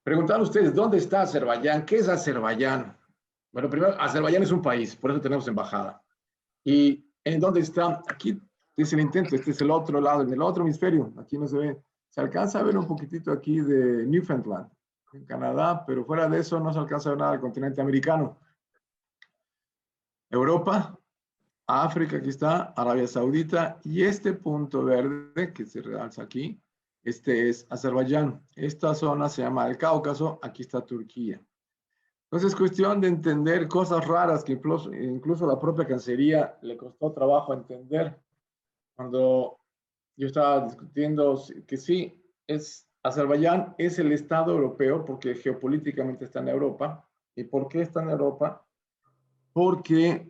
Preguntaban ustedes, ¿dónde está Azerbaiyán? ¿Qué es Azerbaiyán? Bueno, primero, Azerbaiyán es un país, por eso tenemos embajada. ¿Y en dónde está? Aquí es el intento, este es el otro lado, en el otro hemisferio. Aquí no se ve. Se alcanza a ver un poquitito aquí de Newfoundland, en Canadá, pero fuera de eso no se alcanza a ver nada del continente americano. Europa, África, aquí está, Arabia Saudita, y este punto verde que se realza aquí, este es Azerbaiyán. Esta zona se llama el Cáucaso, aquí está Turquía. Entonces es cuestión de entender cosas raras que incluso la propia Cancillería le costó trabajo entender. Cuando yo estaba discutiendo que sí, Azerbaiyán es el Estado europeo porque geopolíticamente está en Europa. ¿Y por qué está en Europa? Porque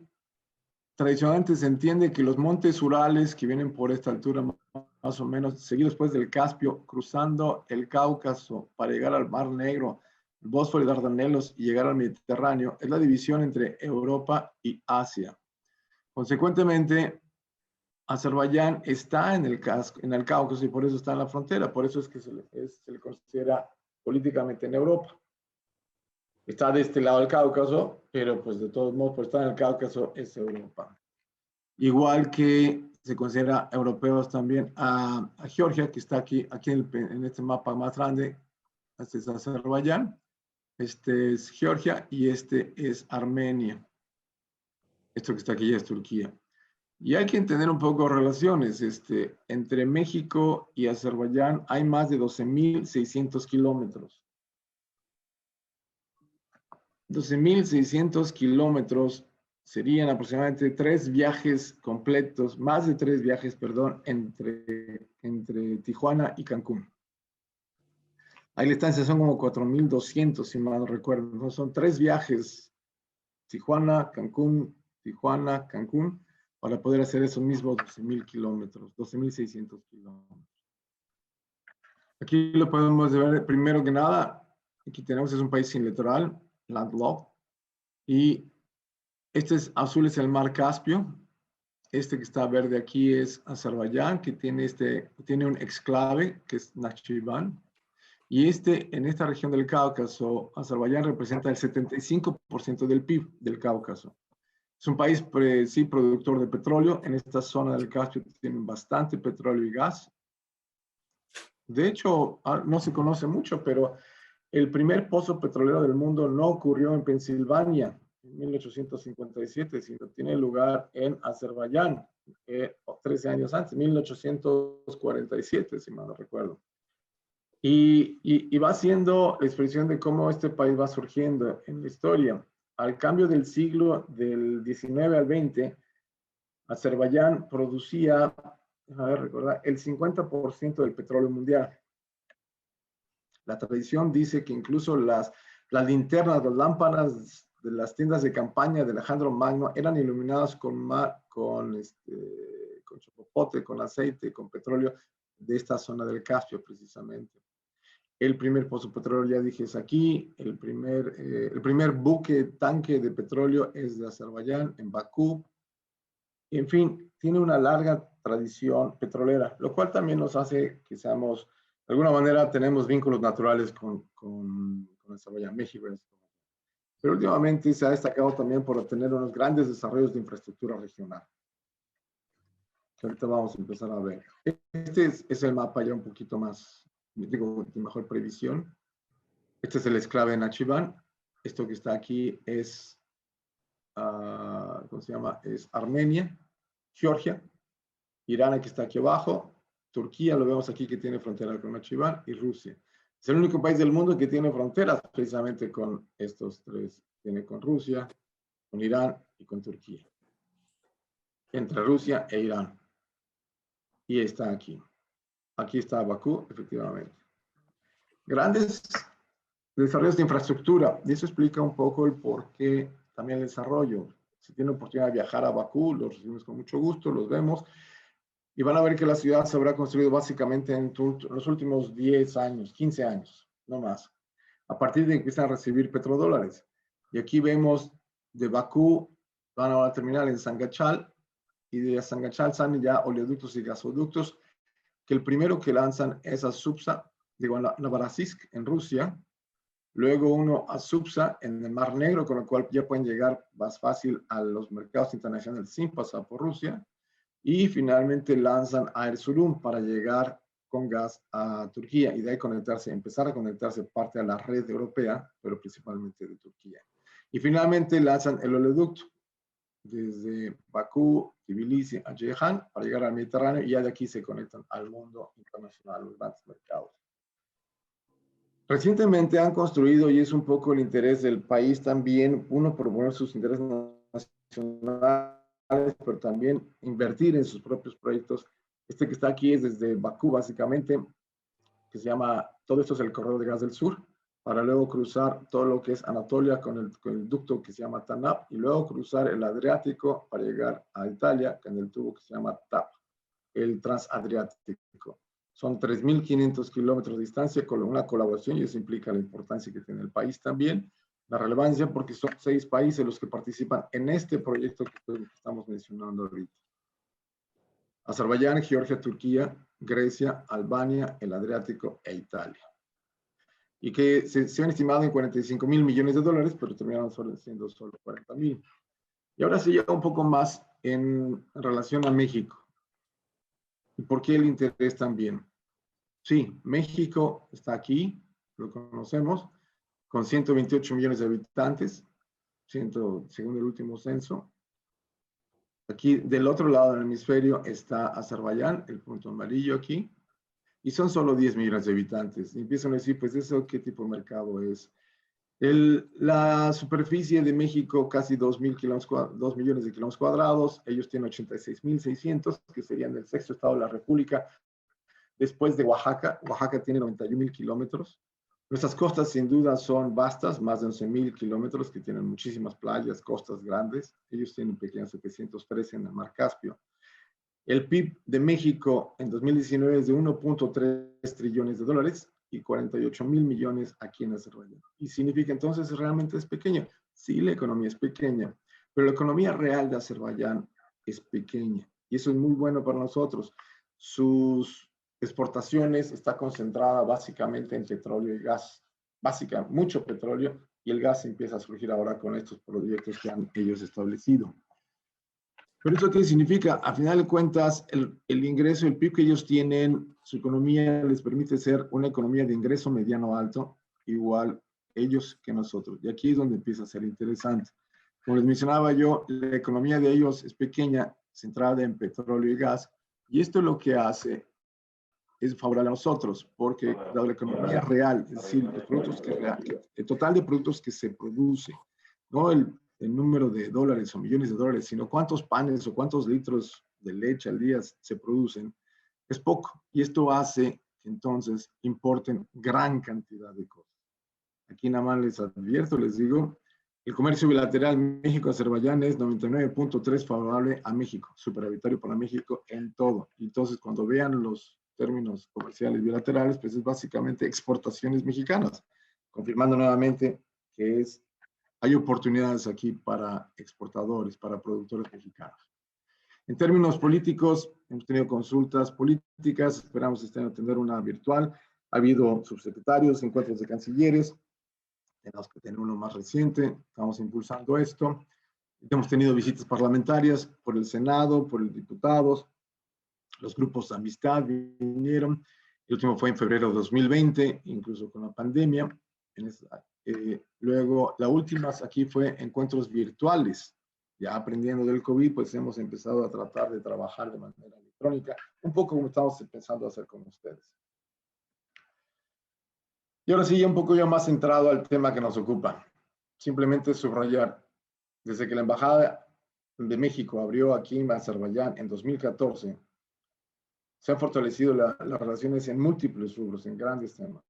tradicionalmente se entiende que los montes Urales que vienen por esta altura más o menos, seguidos después del Caspio, cruzando el Cáucaso para llegar al Mar Negro, el Bósforo y Dardanelos y llegar al Mediterráneo, es la división entre Europa y Asia. Consecuentemente, Azerbaiyán está en el Cáucaso y por eso está en la frontera, por eso es que se le considera políticamente en Europa. Está de este lado del Cáucaso, pero pues de todos modos, por estar en el Cáucaso es Europa. Igual que se considera europeos también a Georgia, que está aquí en este mapa más grande. Este es Azerbaiyán, este es Georgia y este es Armenia. Esto que está aquí ya es Turquía. Y hay que entender un poco relaciones. Entre México y Azerbaiyán hay más de 12.600 kilómetros. 12.600 kilómetros serían aproximadamente 3 viajes completos, más de 3 viajes, perdón, entre Tijuana y Cancún. Ahí la distancia son como 4.200, si mal no recuerdo. ¿No? Son 3 viajes, Tijuana, Cancún, para poder hacer esos mismos 12.000 kilómetros, 12.600 kilómetros. Aquí lo podemos ver primero que nada. Aquí tenemos, es un país sin litoral, landlocked, y azul es el mar Caspio. Este que está verde aquí es Azerbaiyán, que tiene un exclave, que es Nakhchivan. Y en esta región del Cáucaso, Azerbaiyán representa el 75% del PIB del Cáucaso. Es un país, sí, productor de petróleo. En esta zona del Caspio tienen bastante petróleo y gas. De hecho, no se conoce mucho, pero el primer pozo petrolero del mundo no ocurrió en Pensilvania en 1857, sino tiene lugar en Azerbaiyán, 13 años antes, 1847, si mal no recuerdo. Y va siendo la expresión de cómo este país va surgiendo en la historia. Al cambio del siglo del 19 al 20, Azerbaiyán producía, recordar, el 50% del petróleo mundial. La tradición dice que incluso las linternas, las lámparas de las tiendas de campaña de Alejandro Magno eran iluminadas con chocopote, con aceite, con petróleo de esta zona del Caspio, precisamente. El primer pozo petrolero, ya dije, es aquí. El primer buque tanque de petróleo es de Azerbaiyán, en Bakú. En fin, tiene una larga tradición petrolera, lo cual también nos hace que seamos, de alguna manera, tenemos vínculos naturales con Azerbaiyán, México. Pero últimamente se ha destacado también por obtener unos grandes desarrollos de infraestructura regional, que ahorita vamos a empezar a ver. Este es el mapa ya un poquito más, digo, de mejor previsión. Este es el exclave Nakhchivan. Esto que está aquí es, ¿cómo se llama? Es Armenia, Georgia, Irán, que está aquí abajo, Turquía, lo vemos aquí que tiene frontera con Nakhchivan, y Rusia. Es el único país del mundo que tiene fronteras precisamente con estos tres. Tiene con Rusia, con Irán y con Turquía. Entre Rusia e Irán. Y está aquí. Aquí está Bakú, efectivamente. Grandes desarrollos de infraestructura. Y eso explica un poco el por qué también el desarrollo. Si tienen oportunidad de viajar a Bakú, los recibimos con mucho gusto, los vemos. Y van a ver que la ciudad se habrá construido básicamente en los últimos 10 años, 15 años, no más. A partir de que empiezan a recibir petrodólares. Y aquí vemos de Bakú, van a terminar en Sangachal, y de Sangachal salen ya oleoductos y gasoductos, que el primero que lanzan es a Subsa, digo, a Novorossiysk, en Rusia, luego uno a Subsa en el Mar Negro, con lo cual ya pueden llegar más fácil a los mercados internacionales sin pasar por Rusia, y finalmente lanzan a Erzurum para llegar con gas a Turquía y de ahí conectarse, empezar a conectarse parte a la red europea, pero principalmente de Turquía. Y finalmente lanzan el oleoducto desde Bakú, Tbilisi a Ceyhan para llegar al Mediterráneo y ya de aquí se conectan al mundo internacional, los grandes mercados. Recientemente han construido, y es un poco el interés del país también, uno promover sus intereses nacionales, pero también invertir en sus propios proyectos. Este que está aquí es desde Bakú, básicamente, que se llama, todo esto es el corredor de gas del sur, para luego cruzar todo lo que es Anatolia con el ducto que se llama TANAP, y luego cruzar el Adriático para llegar a Italia con el tubo que se llama TAP, el transadriático. Son 3.500 kilómetros de distancia con una colaboración y eso implica la importancia que tiene el país también, la relevancia porque son 6 países los que participan en este proyecto que estamos mencionando ahorita. Azerbaiyán, Georgia, Turquía, Grecia, Albania, el Adriático e Italia. Y que se han estimado en 45.000 millones de dólares, pero terminaron siendo solo 40.000. Y ahora sí llega un poco más en relación a México. ¿Y por qué el interés también? Sí, México está aquí, lo conocemos, con 128 millones de habitantes, según el último censo. Aquí del otro lado del hemisferio está Azerbaiyán, el punto amarillo aquí, y son solo 10 millones de habitantes. Y empiezan a decir, pues eso, ¿qué tipo de mercado es? La superficie de México, casi 2 millones de kilómetros cuadrados, ellos tienen 86.600, que serían el sexto estado de la República, después de Oaxaca. Oaxaca tiene 91.000 kilómetros. Nuestras costas sin duda son vastas, más de 11.000 kilómetros, que tienen muchísimas playas, costas grandes. Ellos tienen pequeños 713 en el Mar Caspio. El PIB de México en 2019 es de 1.3 trillones de dólares y 48.000 millones aquí en Azerbaiyán. Y significa entonces realmente es pequeño. Sí, la economía es pequeña, pero la economía real de Azerbaiyán es pequeña. Y eso es muy bueno para nosotros. Sus exportaciones está concentrada básicamente en petróleo y gas. Mucho petróleo, y el gas empieza a surgir ahora con estos proyectos que han ellos establecido. ¿Pero eso qué significa? A final de cuentas, el ingreso, el PIB que ellos tienen, su economía les permite ser una economía de ingreso mediano alto, igual ellos que nosotros. Y aquí es donde empieza a ser interesante. Como les mencionaba yo, la economía de ellos es pequeña, centrada en petróleo y gas, y esto lo que hace es favorable a nosotros, porque dado la economía real, es decir, los productos el total de productos que se produce, no el número de dólares o millones de dólares, sino cuántos panes o cuántos litros de leche al día se producen, es poco. Y esto hace que entonces importen gran cantidad de cosas. Aquí nada más les advierto, les digo, el comercio bilateral México-Azerbaiyán es 99.3 favorable a México, superavitario para México en todo. Entonces, cuando vean los términos comerciales bilaterales, pues es básicamente exportaciones mexicanas, confirmando nuevamente que hay oportunidades aquí para exportadores, para productores mexicanos. En términos políticos, hemos tenido consultas políticas, esperamos este año tener una virtual. Ha habido subsecretarios, encuentros de cancilleres, tenemos que tener uno más reciente, estamos impulsando esto. Hemos tenido visitas parlamentarias por el Senado, por los diputados, los grupos de amistad vinieron. El último fue en febrero de 2020, incluso con la pandemia. Luego, la última aquí fue encuentros virtuales. Ya aprendiendo del COVID, pues hemos empezado a tratar de trabajar de manera electrónica, un poco como estamos empezando a hacer con ustedes. Y ahora sí, un poco ya más centrado al tema que nos ocupa. Simplemente subrayar, desde que la Embajada de México abrió aquí en Azerbaiyán en 2014, se han fortalecido las relaciones en múltiples rubros, en grandes temas.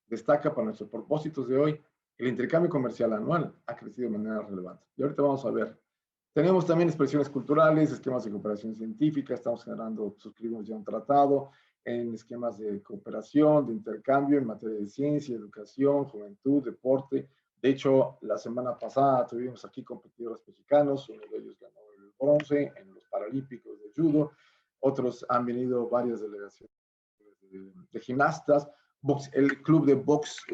Destaca para nuestros propósitos de hoy, el intercambio comercial anual ha crecido de manera relevante. Y ahorita vamos a ver. Tenemos también expresiones culturales, esquemas de cooperación científica, estamos suscribimos ya un tratado en esquemas de cooperación, de intercambio en materia de ciencia, educación, juventud, deporte. De hecho, la semana pasada tuvimos aquí competidores mexicanos, uno de ellos ganó el bronce en los Paralímpicos de Judo, otros han venido varias delegaciones de gimnastas. el club de box,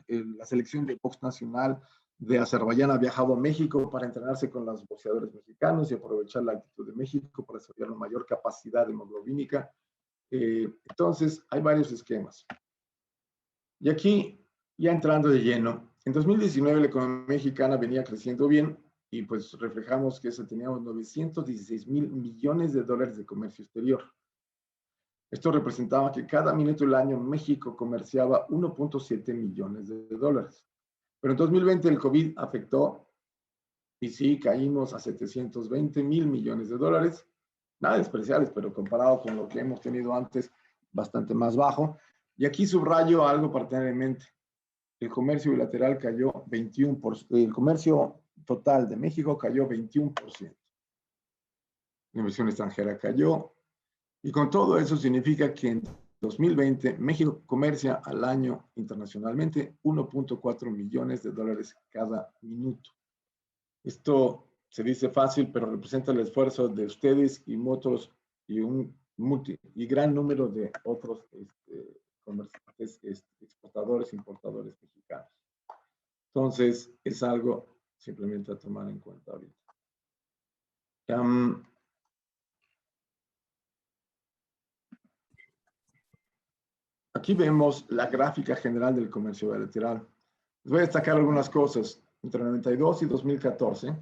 la selección de box nacional de Azerbaiyán ha viajado a México para entrenarse con los boxeadores mexicanos y aprovechar la actitud de México para desarrollar una mayor capacidad hemoglobínica. Entonces, hay varios esquemas. Y aquí, ya entrando de lleno, en 2019 la economía mexicana venía creciendo bien y pues reflejamos que teníamos 916 mil millones de dólares de comercio exterior. Esto representaba que cada minuto del año México comerciaba 1.7 millones de dólares. Pero en 2020 el COVID afectó y sí, caímos a 720 mil millones de dólares. Nada despreciables, pero comparado con lo que hemos tenido antes, bastante más bajo. Y aquí subrayo algo para tener en mente. El comercio bilateral cayó 21%. El comercio total de México cayó 21%. La inversión extranjera cayó. Y con todo eso significa que en 2020 México comercia al año internacionalmente 1.4 millones de dólares cada minuto. Esto se dice fácil, pero representa el esfuerzo de ustedes y otros y un gran número de otros comerciantes, exportadores, importadores mexicanos. Entonces, es algo simplemente a tomar en cuenta ahorita. Aquí vemos la gráfica general del comercio bilateral. Les voy a destacar algunas cosas. Entre 92 y 2014,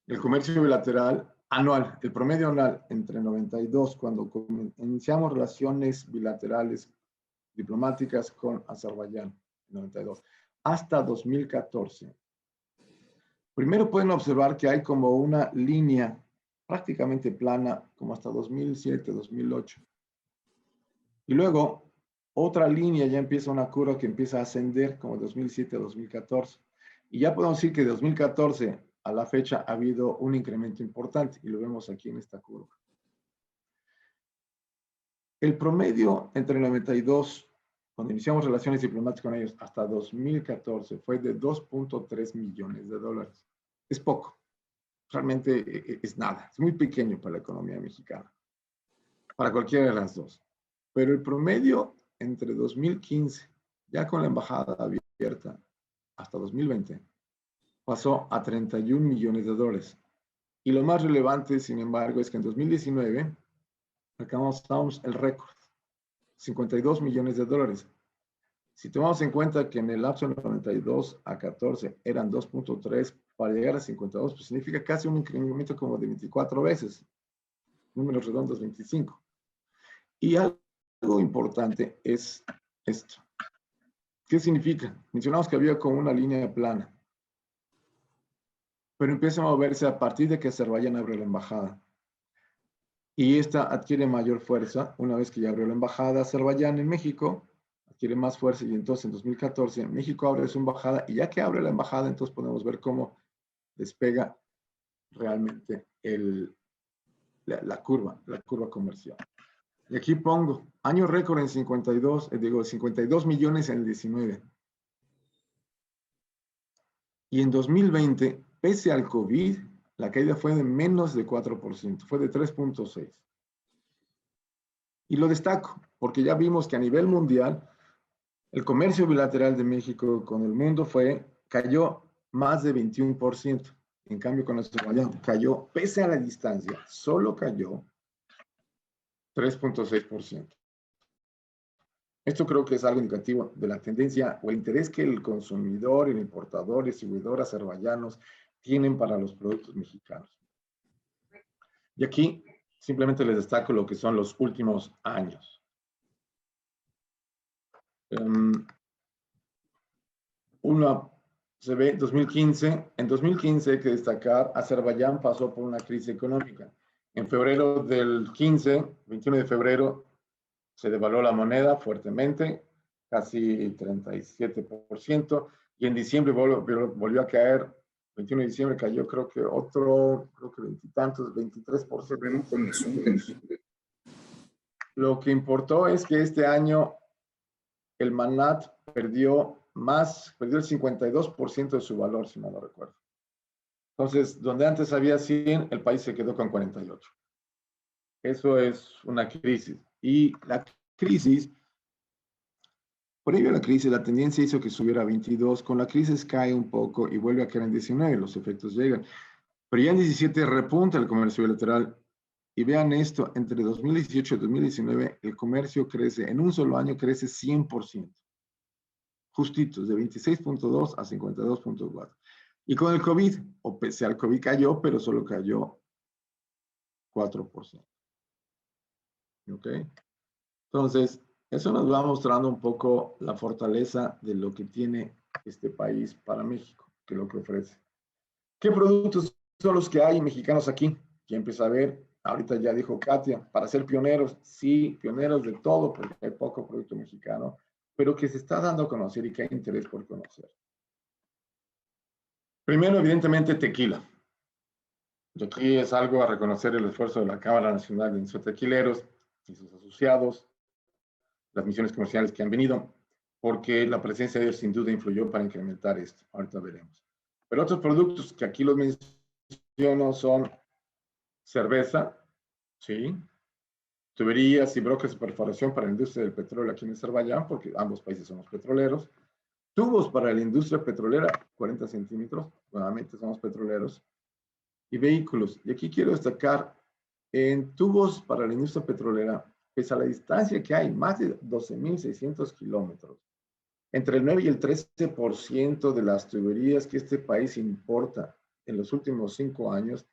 el comercio bilateral anual, el promedio anual entre 92, cuando iniciamos relaciones bilaterales diplomáticas con Azerbaiyán, 92, hasta 2014. Primero pueden observar que hay como una línea prácticamente plana, como hasta 2007, 2008. Y luego, otra línea ya empieza una curva que empieza a ascender como 2007 a 2014. Y ya podemos decir que de 2014 a la fecha ha habido un incremento importante y lo vemos aquí en esta curva. El promedio entre el 92, cuando iniciamos relaciones diplomáticas con ellos, hasta 2014 fue de 2.3 millones de dólares. Es poco. Realmente es nada. Es muy pequeño para la economía mexicana. Para cualquiera de las dos. Pero el promedio entre 2015, ya con la embajada abierta, hasta 2020, pasó a 31 millones de dólares. Y lo más relevante, sin embargo, es que en 2019 alcanzamos el récord, 52 millones de dólares. Si tomamos en cuenta que en el lapso de 92 a 14 eran 2.3, para llegar a 52, pues significa casi un incremento como de 24 veces. Números redondos, 25. Y algo importante es esto. ¿Qué significa? Mencionamos que había como una línea plana, pero empieza a moverse a partir de que Azerbaiyán abre la embajada. Y esta adquiere mayor fuerza una vez que ya abrió la embajada Azerbaiyán en México, adquiere más fuerza y entonces en 2014 México abre su embajada y ya que abre la embajada entonces podemos ver cómo despega realmente la curva comercial. Y aquí pongo año récord en 52 millones en el 19. Y en 2020, pese al COVID, la caída fue de menos de 4%, fue de 3.6. Y lo destaco, porque ya vimos que a nivel mundial, el comercio bilateral de México con el mundo cayó más de 21%. En cambio, con Azerbaiyán cayó, pese a la distancia, solo cayó 3.6%. Esto creo que es algo indicativo de la tendencia o el interés que el consumidor, el importador, el distribuidor azerbaiyanos tienen para los productos mexicanos. Y aquí simplemente les destaco lo que son los últimos años. Uno se ve 2015. En 2015 hay que destacar, Azerbaiyán pasó por una crisis económica. En febrero del 15, 21 de febrero, se devaluó la moneda fuertemente, casi 37%, y en diciembre volvió a caer, 21 de diciembre cayó creo que veintitantos, 23%. Lo que importó es que este año el manat perdió el 52% de su valor, si no lo recuerdo. Entonces, donde antes había 100, el país se quedó con 48. Eso es una crisis. Y la crisis Previo a la crisis, la tendencia hizo que subiera a 22, con la crisis cae un poco y vuelve a caer en 19, los efectos llegan. Pero ya en 17 repunta el comercio bilateral. Y vean esto, entre 2018 y 2019, el comercio crece, en un solo año crece 100%. Justitos, de 26.2 a 52.4. Y con el COVID, o pese al COVID cayó, pero solo cayó 4%. ¿Ok? Entonces, eso nos va mostrando un poco la fortaleza de lo que tiene este país para México, que es lo que ofrece. ¿Qué productos son los que hay mexicanos aquí? ¿Quién empieza a ver? Ahorita ya dijo Katia, para ser pioneros, sí, pioneros de todo, porque hay poco producto mexicano, pero que se está dando a conocer y que hay interés por conocer. Primero, evidentemente, tequila. Y aquí es algo a reconocer el esfuerzo de la Cámara Nacional de Industria Tequileros y sus asociados, las misiones comerciales que han venido, porque la presencia de ellos sin duda influyó para incrementar esto. Ahorita veremos. Pero otros productos que aquí los menciono son cerveza, ¿sí? Tuberías y brocas de perforación para la industria del petróleo aquí en Azerbaiyán, porque ambos países somos petroleros. Tubos para la industria petrolera, 40 centímetros, nuevamente somos petroleros. Y vehículos. Y aquí quiero destacar, en tubos para la industria petrolera, pese a la distancia que hay, más de 12.600 kilómetros, entre el 9 y el 13% de las tuberías que este país importa en los últimos 5 años,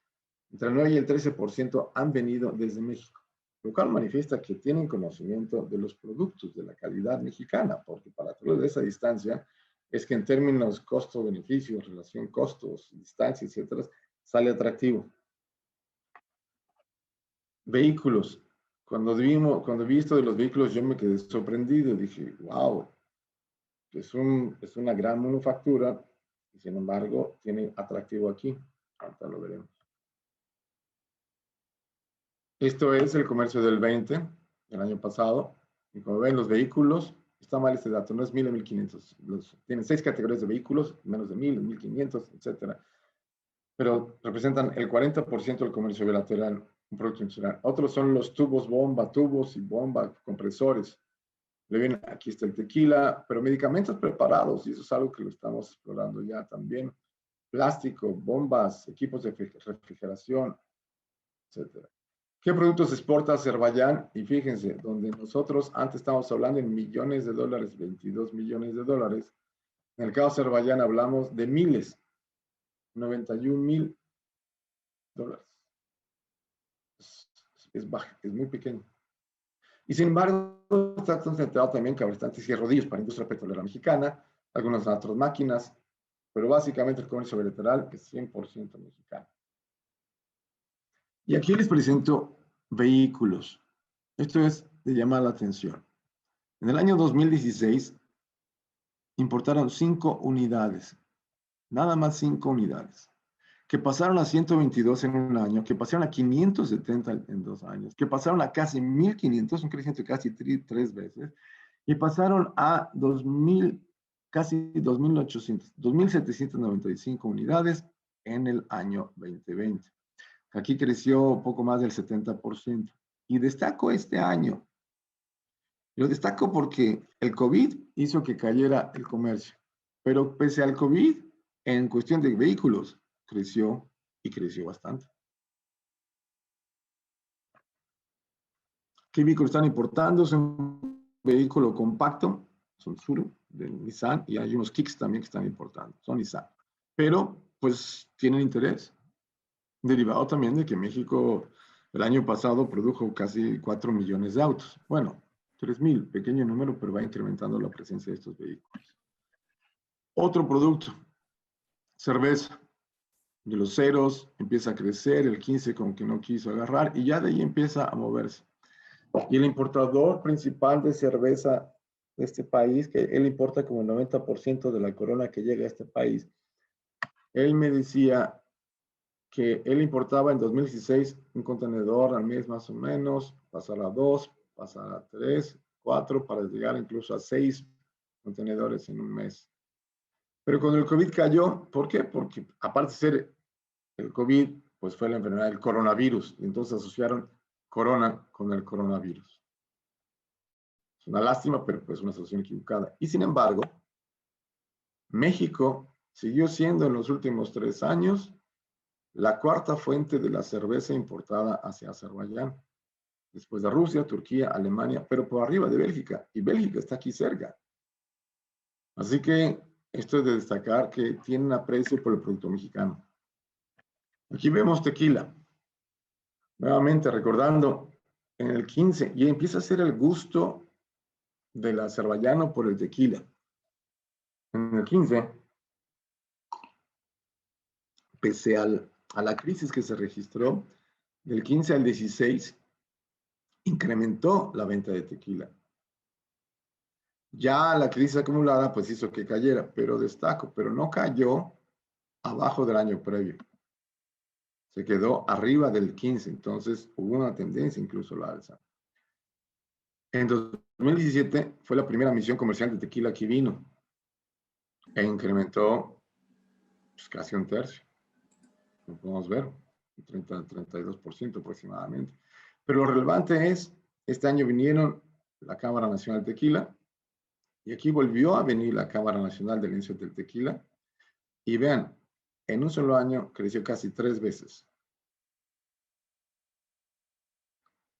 entre el 9 y el 13% han venido desde México, lo cual manifiesta que tienen conocimiento de los productos, de la calidad mexicana, porque para todos de esa distancia es que en términos costo-beneficio, relación costos, distancia, etcétera, sale atractivo. Vehículos. Cuando vi esto de los vehículos, yo me quedé sorprendido. Dije, wow, es una gran manufactura y sin embargo tiene atractivo aquí. Ahorita lo veremos. Esto es el comercio del 20, del año pasado. Y como ven, los vehículos, está mal este dato, no es 1000 a 1500. Tienen 6 categorías de vehículos, menos de 1000, 1500, etcétera. Pero representan el 40% del comercio bilateral, un producto nacional. Otros son los tubos y bomba, compresores. Le ven, aquí está el tequila, pero medicamentos preparados, y eso es algo que lo estamos explorando ya también. Plástico, bombas, equipos de refrigeración, etcétera. ¿Qué productos exporta Azerbaiyán? Y fíjense, donde nosotros antes estábamos hablando en millones de dólares, 22 millones de dólares, en el caso de Azerbaiyán hablamos de miles, 91.000 dólares. Es muy pequeño. Y sin embargo, está concentrado también en cabrestantes y rodillos para la industria petrolera mexicana, algunas otras máquinas, pero básicamente el comercio bilateral es 100% mexicano. Y aquí les presento vehículos. Esto es de llamar la atención. En el año 2016 importaron 5 unidades, nada más 5 unidades, que pasaron a 122 en un año, que pasaron a 570 en 2 años, que pasaron a casi 1.500, un crecimiento de casi 3 veces, y pasaron a 2.000, casi 2.800, 2.795 unidades en el año 2020. Aquí creció poco más del 70%. Y destaco este año. Lo destaco porque el COVID hizo que cayera el comercio. Pero pese al COVID, en cuestión de vehículos, creció y creció bastante. ¿Qué vehículos están importando? Es un vehículo compacto, son Tsuru de Nissan, y hay unos Kicks también que están importando, son Nissan. Pero, pues, tienen interés. Derivado también de que México el año pasado produjo casi 4 millones de autos. Bueno, 3.000, pequeño número, pero va incrementando la presencia de estos vehículos. Otro producto, cerveza. De los ceros empieza a crecer, el 15 como que no quiso agarrar y ya de ahí empieza a moverse. Y el importador principal de cerveza de este país, que él importa como el 90% de la corona que llega a este país, él me decía que él importaba en 2016 un contenedor al mes más o menos, pasar a 2, pasar a 3, 4, para llegar incluso a 6 contenedores en un mes. Pero cuando el COVID cayó, ¿por qué? Porque aparte de ser el COVID, pues fue la enfermedad del coronavirus, y entonces asociaron corona con el coronavirus. Es una lástima, pero pues una solución equivocada. Y sin embargo, México siguió siendo en los últimos 3 años la cuarta fuente de la cerveza importada hacia Azerbaiyán, después de Rusia, Turquía, Alemania, pero por arriba de Bélgica, y Bélgica está aquí cerca. Así que esto es de destacar que tienen aprecio por el producto mexicano. Aquí vemos tequila. Nuevamente recordando, en el 15, y empieza a ser el gusto del azerbaiyano por el tequila. En el 15, pese a la crisis que se registró, del 15 al 16, incrementó la venta de tequila. Ya la crisis acumulada pues hizo que cayera, pero destaco, pero no cayó abajo del año previo. Se quedó arriba del 15, entonces hubo una tendencia incluso a la alza. En 2017 fue la primera misión comercial de tequila que vino e incrementó pues, casi un tercio. Lo podemos ver, 32% aproximadamente. Pero lo relevante es, este año vinieron la Cámara Nacional de Tequila y aquí volvió a venir la Cámara Nacional de la Industria del Tequila y vean, en un solo año creció casi 3 veces.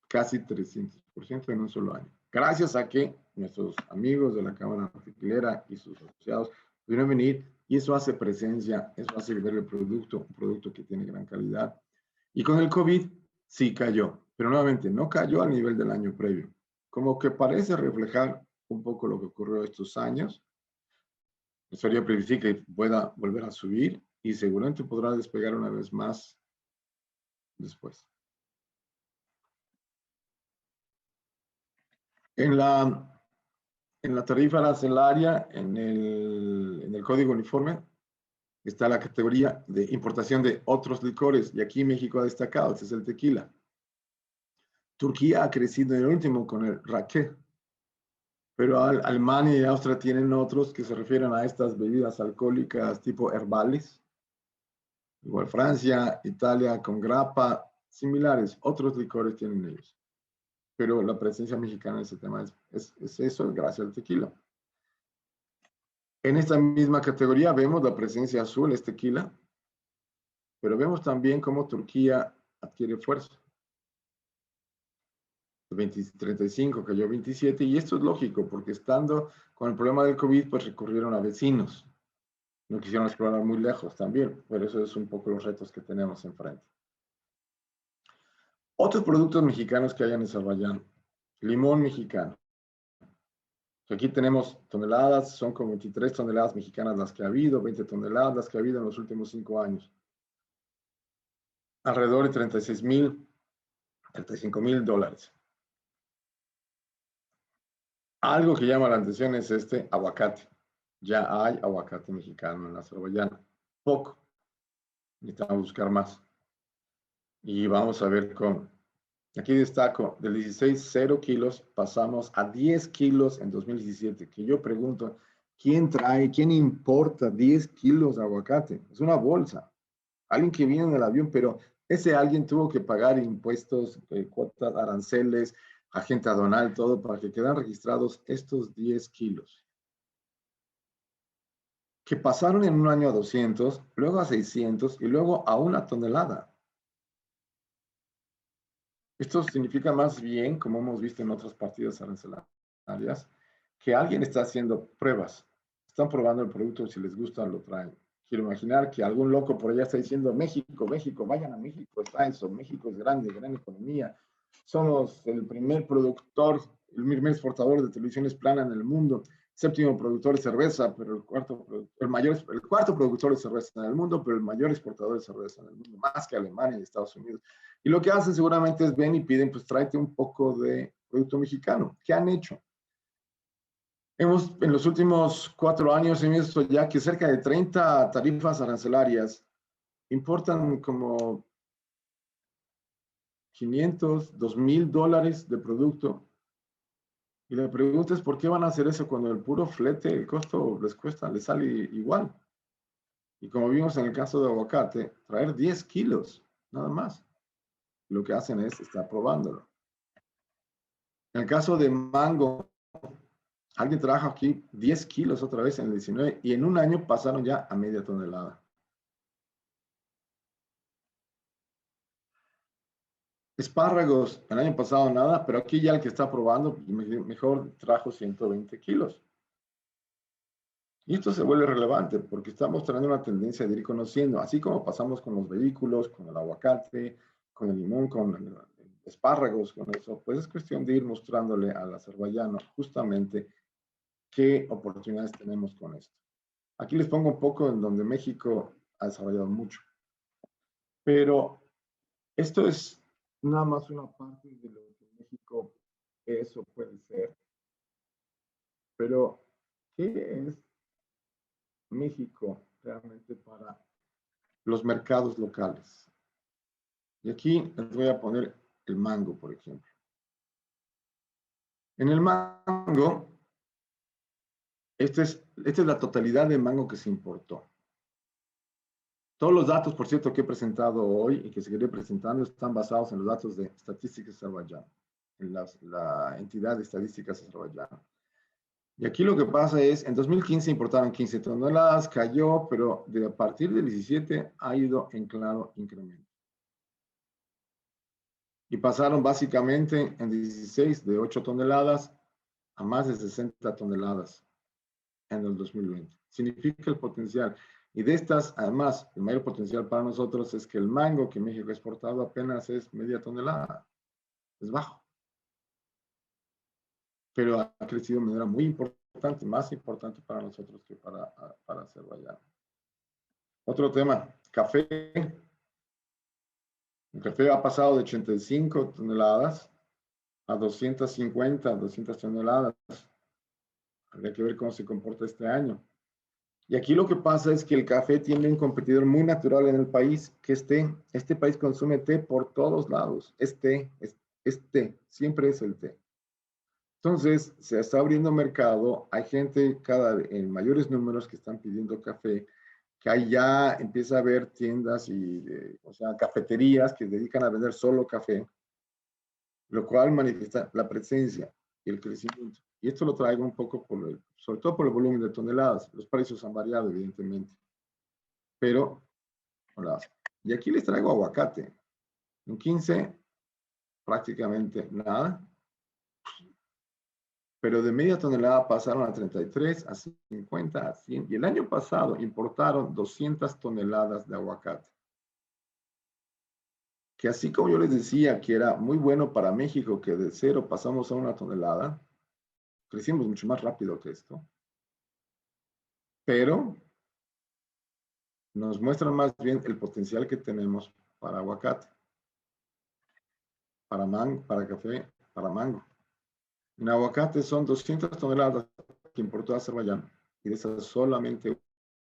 Casi 300% en un solo año. Gracias a que nuestros amigos de la Cámara Tequilera y sus asociados pudieron venir y eso hace presencia, eso hace ver el producto, un producto que tiene gran calidad. Y con el COVID sí cayó, pero nuevamente no cayó al nivel del año previo. Como que parece reflejar un poco lo que ocurrió estos años. Sería predecir que pueda volver a subir y seguramente podrá despegar una vez más después. En la tarifa arancelaria, en el código uniforme, está la categoría de importación de otros licores, y aquí México ha destacado, este es el tequila. Turquía ha crecido en el último con el raqué, pero Alemania y Austria tienen otros que se refieren a estas bebidas alcohólicas tipo herbales. Igual Francia, Italia con grappa, similares, otros licores tienen ellos. Pero la presencia mexicana en ese tema es eso, gracias al tequila. En esta misma categoría vemos la presencia azul, es tequila, pero vemos también cómo Turquía adquiere fuerza. 35 cayó 27, y esto es lógico, porque estando con el problema del COVID, pues recurrieron a vecinos. No quisieron explorar muy lejos también, pero eso es un poco los retos que tenemos enfrente. Otros productos mexicanos que hay en Azerbaiyán. Limón mexicano. Aquí tenemos toneladas, son como 23 toneladas mexicanas las que ha habido, 20 toneladas las que ha habido en los últimos 5 años. Alrededor de 35 mil dólares. Algo que llama la atención es este aguacate. Ya hay aguacate mexicano en Azerbaiyán. Poco. Necesitamos buscar más. Y vamos a ver cómo. Aquí destaco, del 16, 0 kilos, pasamos a 10 kilos en 2017. Que yo pregunto, ¿quién trae, quién importa 10 kilos de aguacate? Es una bolsa. Alguien que viene en el avión, pero ese alguien tuvo que pagar impuestos, cuotas, aranceles, agente aduanal, todo, para que quedan registrados estos 10 kilos. Que pasaron en un año a 200, luego a 600 y luego a 1 tonelada. Esto significa más bien, como hemos visto en otras partidas arancelarias, que alguien está haciendo pruebas. Están probando el producto, si les gusta, lo traen. Quiero imaginar que algún loco por allá está diciendo, México, México, vayan a México, está eso, México es grande, gran economía. Somos el primer productor, el primer exportador de televisiones planas en el mundo, séptimo productor de cerveza, pero el cuarto productor de cerveza en el mundo, pero el mayor exportador de cerveza en el mundo, más que Alemania y Estados Unidos. Y lo que hacen seguramente es ven y piden, pues tráete un poco de producto mexicano. ¿Qué han hecho? En los últimos 4 años hemos visto ya que cerca de 30 tarifas arancelarias importan como 500, 2,000 dólares de producto. Y la pregunta es, ¿por qué van a hacer eso cuando el puro flete, el costo les cuesta, les sale igual? Y como vimos en el caso de aguacate, traer 10 kilos, nada más. Lo que hacen es estar probándolo. En el caso de mango, alguien trajo aquí 10 kilos otra vez en el 19 y en un año pasaron ya a media tonelada. Espárragos, el año pasado nada, pero aquí ya el que está probando, mejor trajo 120 kilos. Y esto se vuelve relevante porque estamos teniendo una tendencia de ir conociendo, así como pasamos con los vehículos, con el aguacate, con el limón, con el espárragos, con eso, pues es cuestión de ir mostrándole al azerbaiyano justamente qué oportunidades tenemos con esto. Aquí les pongo un poco en donde México ha desarrollado mucho, pero esto es nada más una parte de lo que México es o puede ser. Pero, ¿qué es México realmente para los mercados locales? Y aquí les voy a poner el mango, por ejemplo. En el mango, esta es la totalidad de mango que se importó. Todos los datos, por cierto, que he presentado hoy y que seguiré presentando están basados en los datos de Estadísticas Azerbaiyán, en la entidad de Estadísticas Azerbaiyán. Y aquí lo que pasa es, en 2015 importaron 15 toneladas, cayó, pero a partir del 17 ha ido en claro incremento. Y pasaron básicamente en 16 de 8 toneladas a más de 60 toneladas en el 2020. Significa el potencial. Y de estas, además, el mayor potencial para nosotros es que el mango que México ha exportado apenas es media tonelada. Es bajo. Pero ha crecido de manera muy importante, más importante para nosotros que para Azerbaiyán. Otro tema, café. El café ha pasado de 85 toneladas a 250, 200 toneladas. Habría que ver cómo se comporta este año. Y aquí lo que pasa es que el café tiene un competidor muy natural en el país, que es té. Este país consume té por todos lados. Es té, es té, siempre es el té. Entonces, se está abriendo mercado, hay gente en mayores números que están pidiendo café, que ahí ya empieza a haber tiendas o sea, cafeterías que dedican a vender solo café, lo cual manifiesta la presencia y el crecimiento. Y esto lo traigo un poco sobre todo por el volumen de toneladas. Los precios han variado, evidentemente. Pero, hola. Y aquí les traigo aguacate. En 15, prácticamente nada. Pero de media tonelada pasaron a 33, a 50, a 100. Y el año pasado importaron 200 toneladas de aguacate. Que así como yo les decía que era muy bueno para México, que de 0 pasamos a 1 tonelada, crecimos mucho más rápido que esto. Pero nos muestra más bien el potencial que tenemos para aguacate, para café, para mango. En aguacate son 200 toneladas que importó Azerbaiyán y de esas solamente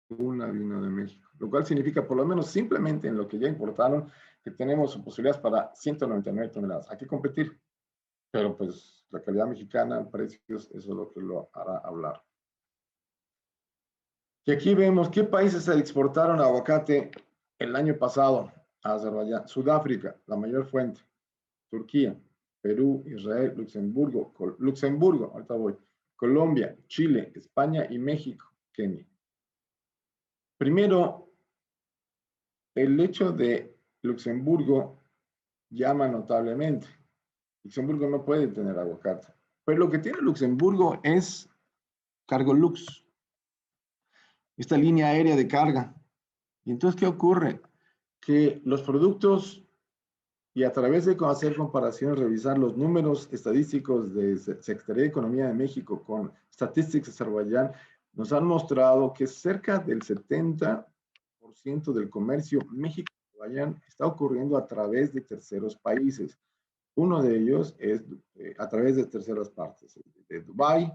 una vino de México, lo cual significa por lo menos simplemente en lo que ya importaron que tenemos posibilidades para 199 toneladas. Hay que competir, pero pues la calidad mexicana, precios, eso es lo que lo hará hablar. Y aquí vemos qué países exportaron aguacate el año pasado a Azerbaiyán. Sudáfrica, la mayor fuente. Turquía, Perú, Israel, Luxemburgo, ahorita voy. Colombia, Chile, España y México, Kenia. Primero, el hecho de Luxemburgo llama notablemente. Luxemburgo no puede tener aguacate. Pero lo que tiene Luxemburgo es Cargolux, esta línea aérea de carga. Y entonces, ¿qué ocurre? Que los productos, y a través de hacer comparaciones, revisar los números estadísticos de Secretaría de Economía de México con Statistics Azerbaiyán, nos han mostrado que cerca del 70% del comercio México-Azerbaiyán está ocurriendo a través de terceros países. Uno de ellos es a través de terceras partes, de Dubái,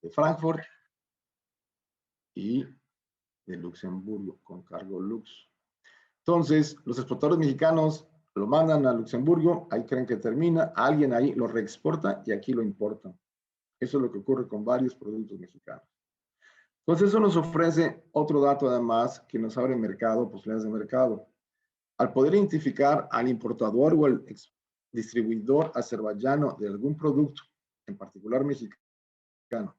de Frankfurt y de Luxemburgo, con cargo Lux. Entonces, los exportadores mexicanos lo mandan a Luxemburgo, ahí creen que termina, alguien ahí lo reexporta y aquí lo importa. Eso es lo que ocurre con varios productos mexicanos. Entonces, eso nos ofrece otro dato además que nos abre mercado, posibilidades de mercado. Al poder identificar al importador o al distribuidor azerbaiyano de algún producto, en particular mexicano, mexicano.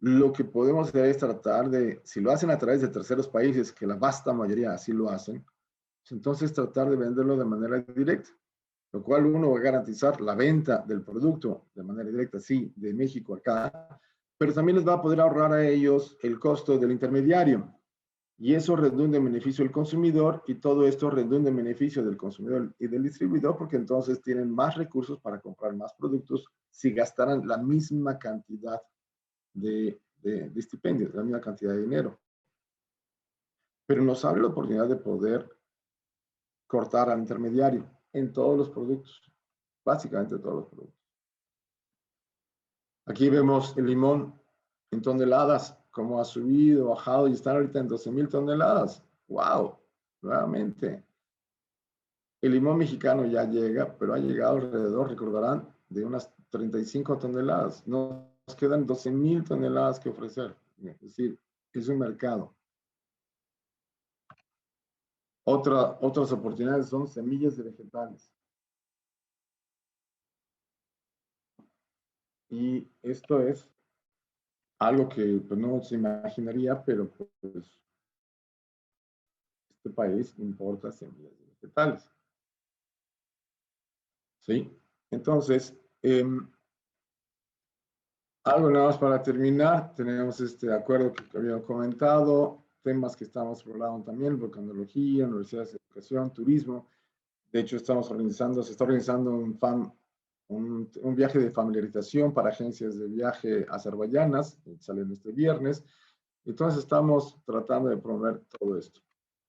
Lo que podemos hacer es tratar de, si lo hacen a través de terceros países, que la vasta mayoría así lo hacen, pues entonces tratar de venderlo de manera directa, lo cual uno va a garantizar la venta del producto de manera directa, sí, de México acá, pero también les va a poder ahorrar a ellos el costo del intermediario. Y eso redunda en beneficio del consumidor y todo esto redunda en beneficio del consumidor y del distribuidor porque entonces tienen más recursos para comprar más productos si gastaran la misma cantidad de estipendios, la misma cantidad de dinero. Pero nos abre la oportunidad de poder cortar al intermediario en todos los productos, básicamente todos los productos. Aquí vemos el limón en toneladas, cómo ha subido, bajado y están ahorita en 12,000 toneladas. ¡Wow! Nuevamente. El limón mexicano ya llega, pero ha llegado alrededor, recordarán, de unas 35 toneladas. Nos quedan 12,000 toneladas que ofrecer. Es decir, es un mercado. Otras oportunidades son semillas de vegetales. Y esto es algo que pues, no se imaginaría, pero pues este país importa semillas de vegetales. ¿Sí? Entonces, algo nada más para terminar, tenemos este acuerdo que había comentado, temas que estamos explorando también, volcanología, universidades de educación, turismo. De hecho, se está organizando un viaje de familiarización para agencias de viaje azerbaiyanas, que salen este viernes. Entonces, estamos tratando de promover todo esto.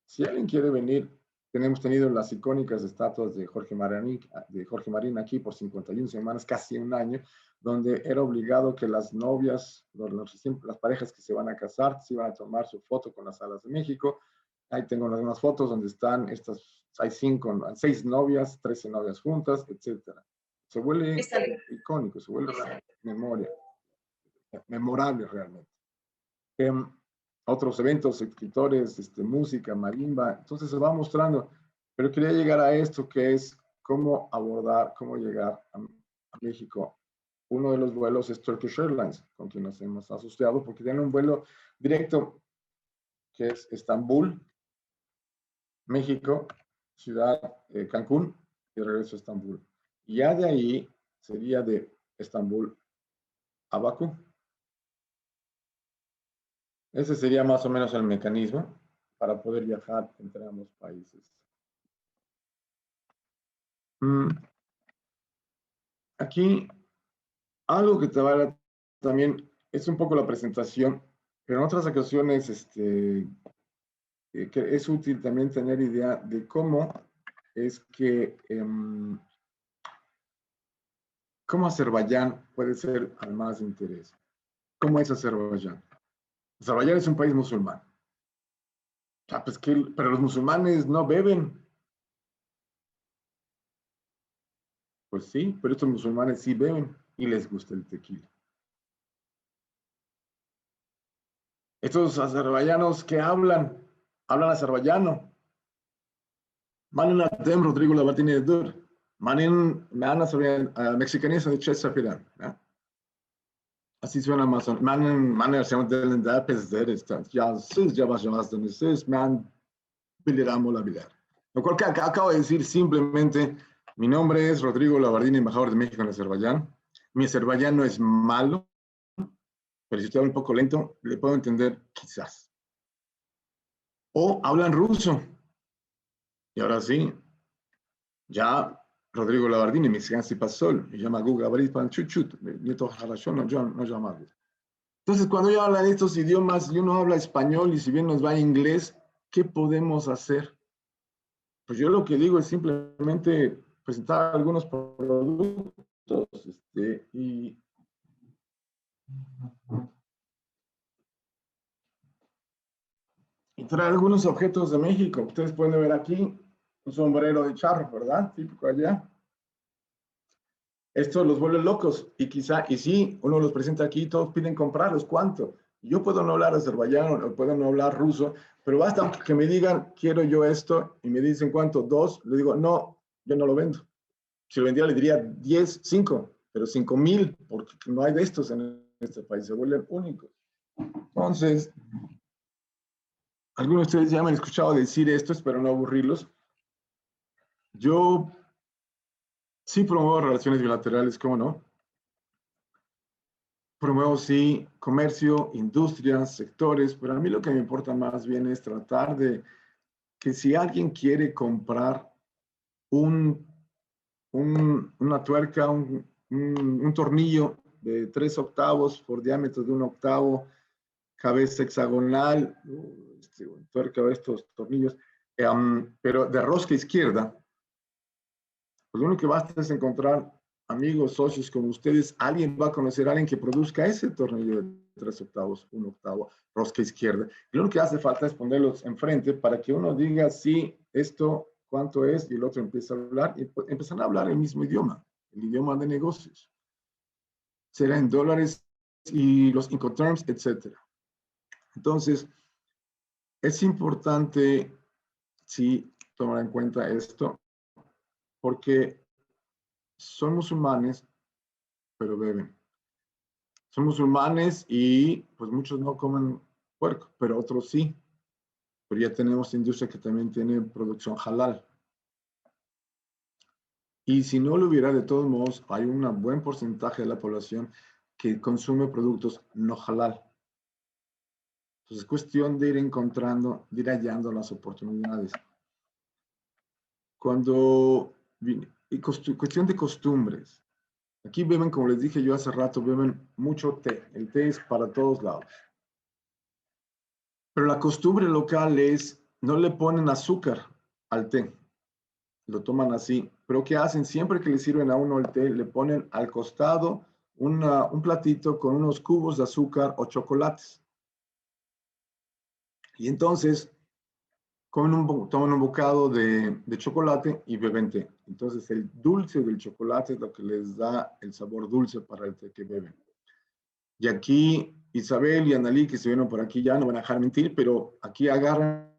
Si alguien quiere venir, tenemos tenido las icónicas estatuas de Jorge Marín aquí por 51 semanas, casi un año, donde era obligado que las novias, las parejas que se van a casar, se iban a tomar su foto con las alas de México. Ahí tengo algunas fotos donde están hay 6 novias, 13 novias juntas, etc. Se vuelve icónico, se vuelve memoria, memorable realmente. Otros eventos, escritores, música, marimba, entonces se va mostrando, pero quería llegar a esto que es cómo abordar, cómo llegar a México. Uno de los vuelos es Turkish Airlines, con quien nos hemos asociado, porque tiene un vuelo directo que es Estambul, México, ciudad Cancún, y regreso a Estambul. Y ya de ahí sería de Estambul a Bakú. Ese sería más o menos el mecanismo para poder viajar entre ambos países. Aquí, algo que te vale también es un poco la presentación, pero en otras ocasiones que es útil también tener idea de cómo es que cómo Azerbaiyán puede ser al más interés. ¿Cómo es Azerbaiyán? Azerbaiyán es un país musulmán. Ah, pues pero los musulmanes no beben. Pues sí, pero estos musulmanes sí beben y les gusta el tequila. Estos azerbaiyanos que hablan azerbaiyano. Manin atem Rodrigo Labartine dur. Manin meana mexicanesa de Chesapeake. Así suena más o menos. Manin se llama del da pezder. Ya siz yavaş yavaş dönüşsüz. Man biliramo la bilar. Lo cual acabo de decir simplemente, mi nombre es Rodrigo Labardín, embajador de México en Azerbaiyán. Mi azerbaiyán no es malo, pero si usted habla un poco lento, le puedo entender quizás. O hablan ruso. Y ahora sí, ya Rodrigo Labardini, Mexicansi Pasol, y llama Guga Baris Pan Chuchut, Nieto Jarachón, no llama. Entonces, cuando yo hablo de estos idiomas y uno habla español y si bien nos va inglés, ¿qué podemos hacer? Pues yo lo que digo es simplemente presentar algunos productos y traer algunos objetos de México. Ustedes pueden ver aquí un sombrero de charro, ¿verdad? Típico allá. Esto los vuelve locos y sí, uno los presenta aquí, todos piden comprarlos, ¿cuánto? Yo puedo no hablar azerbaiyano, o puedo no hablar ruso, pero basta que me digan, quiero yo esto, y me dicen cuánto, 2, le digo, no, yo no lo vendo. Si lo vendiera le diría 10, 5, pero 5,000, porque no hay de estos en este país se vuelven únicos. Entonces, algunos de ustedes ya me han escuchado decir esto, espero no aburrirlos. Yo sí promuevo relaciones bilaterales, ¿cómo no? Promuevo, sí, comercio, industrias, sectores, pero a mí lo que me importa más bien es tratar de que si alguien quiere comprar una tuerca, un tornillo de 3 octavos por diámetro de 1 octavo, cabeza hexagonal, tuerca de estos tornillos, pero de rosca izquierda, pues lo único que basta es encontrar amigos, socios como ustedes, alguien va a conocer a alguien que produzca ese tornillo de 3 octavos, 1 octavo, rosca izquierda. Y lo único que hace falta es ponerlos enfrente para que uno diga, sí, esto, cuánto es, y el otro empieza a hablar, y empiezan a hablar el mismo idioma, el idioma de negocios. Será en dólares y los Incoterms, etc. Entonces, es importante, sí, tomar en cuenta esto, porque son musulmanes, pero beben. Son musulmanes y pues muchos no comen puerco, pero otros sí. Pero ya tenemos industria que también tiene producción halal. Y si no lo hubiera, de todos modos, hay un buen porcentaje de la población que consume productos no halal. Entonces es cuestión de ir encontrando, de ir hallando las oportunidades. Cuestión de costumbres. Aquí beben, como les dije yo hace rato, beben mucho té. El té es para todos lados. Pero la costumbre local es, no le ponen azúcar al té. Lo toman así. Pero ¿qué hacen? Siempre que le sirven a uno el té, le ponen al costado un platito con unos cubos de azúcar o chocolates. Y entonces toman un bocado de chocolate y beben té. Entonces el dulce del chocolate es lo que les da el sabor dulce para el té que beben. Y aquí Isabel y Analí, que se vieron por aquí ya, no van a dejar mentir, pero aquí agarran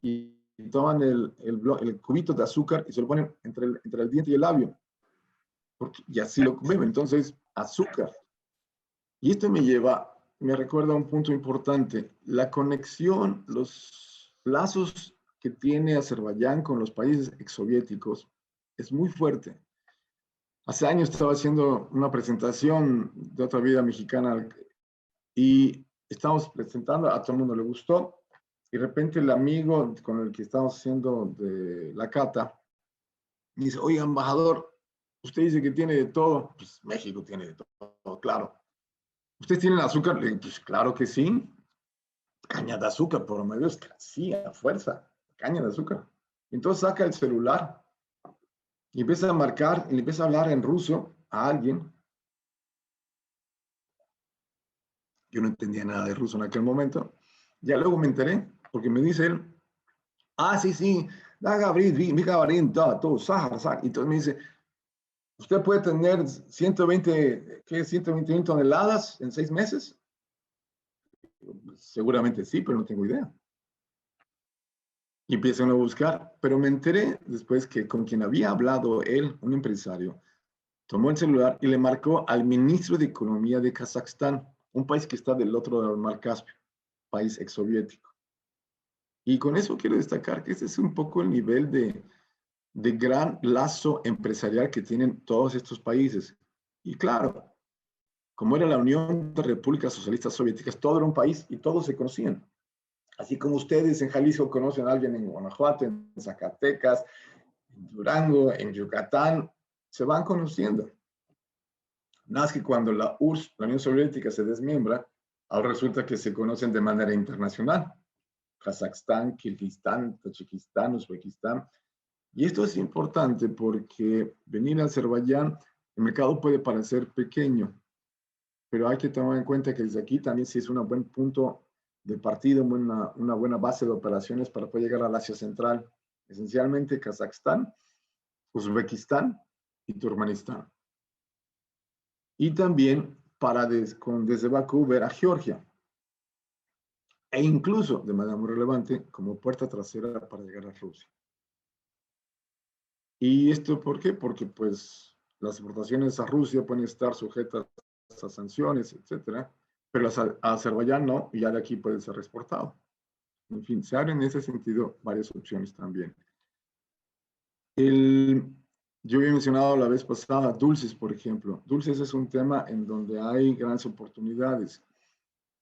y toman el cubito de azúcar y se lo ponen entre el diente y el labio. Y así lo beben. Entonces, azúcar. Y esto me recuerda a un punto importante. La conexión, los lazos que tiene Azerbaiyán con los países exsoviéticos es muy fuerte. Hace años estaba haciendo una presentación de otra vida mexicana y estábamos presentando, a todo el mundo le gustó, y de repente el amigo con el que estábamos haciendo de la cata dice, oiga, embajador, usted dice que tiene de todo. Pues México tiene de todo, claro. ¿Ustedes tienen azúcar? Le digo, pues claro que sí. Caña de azúcar, por lo menos, sí, a fuerza, caña de azúcar. Entonces saca el celular y empieza a marcar, y le empieza a hablar en ruso a alguien. Yo no entendía nada de ruso en aquel momento. Ya luego me enteré, porque me dice él, sí, sí, da Gabriel, mi Gabriel, todo, Sahara. Y entonces me dice, ¿usted puede tener 120 toneladas en 6 meses? Seguramente sí, pero no tengo idea. Y empiezan a buscar, pero me enteré después que con quien había hablado él, un empresario, tomó el celular y le marcó al ministro de Economía de Kazajstán, un país que está del otro lado del mar Caspio, país exsoviético. Y con eso quiero destacar que este es un poco el nivel de gran lazo empresarial que tienen todos estos países. Y claro, como era la Unión de Repúblicas Socialistas Soviéticas, todo era un país y todos se conocían. Así como ustedes en Jalisco conocen a alguien en Guanajuato, en Zacatecas, en Durango, en Yucatán, se van conociendo. Nada más que cuando la URSS, la Unión Soviética, se desmiembra, ahora resulta que se conocen de manera internacional. Kazajstán, Kirguistán, Tayikistán, Uzbekistán. Y esto es importante porque venir a Azerbaiyán, el mercado puede parecer pequeño, pero hay que tomar en cuenta que desde aquí también sí es un buen punto de partida, una buena base de operaciones para poder llegar al Asia Central, esencialmente Kazajstán, Uzbekistán y Turkmenistán. Y también para desde Bakú ver a Georgia. E incluso, de manera muy relevante, como puerta trasera para llegar a Rusia. ¿Y esto por qué? Porque pues las exportaciones a Rusia pueden estar sujetas a sanciones, etcétera, pero a Azerbaiyán no, y ya de aquí puede ser exportado. En fin, se abren en ese sentido varias opciones también. Yo había mencionado la vez pasada dulces, por ejemplo. Dulces es un tema en donde hay grandes oportunidades.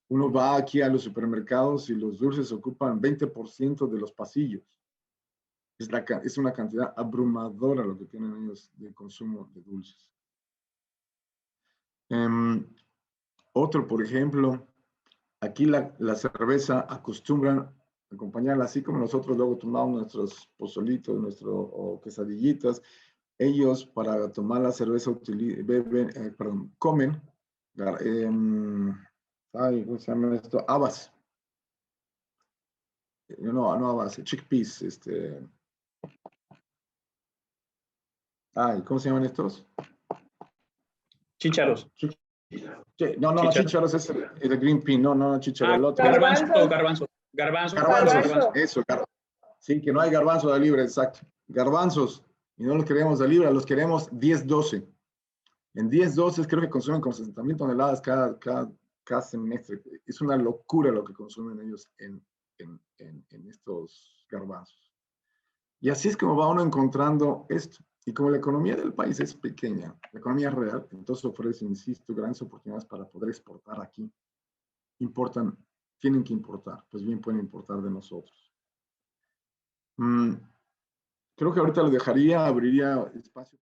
Uno va aquí a los supermercados y los dulces ocupan 20% de los pasillos. Es una cantidad abrumadora lo que tienen ellos de consumo de dulces. Otro, por ejemplo, aquí la cerveza acostumbran acompañarla así como nosotros luego tomamos nuestros pozolitos, o quesadillitas. Ellos para tomar la cerveza comen, ¿cómo se llama esto? Habas. No habas, chickpeas. ¿Cómo se llaman estos? Chícharos. No, chícharos es el green pea, no, chícharo, el otro. Garbanzos. Eso, sí, que no hay garbanzo de libre, exacto. Garbanzos, y no los queremos de libre, los queremos 10-12. En 10-12 creo que consumen como 60,000 toneladas cada semestre. Es una locura lo que consumen ellos en estos garbanzos. Y así es como va uno encontrando esto. Y como la economía del país es pequeña, la economía real, entonces ofrece, insisto, grandes oportunidades para poder exportar aquí. Tienen que importar, pues bien pueden importar de nosotros. Creo que ahorita lo dejaría, abriría espacio.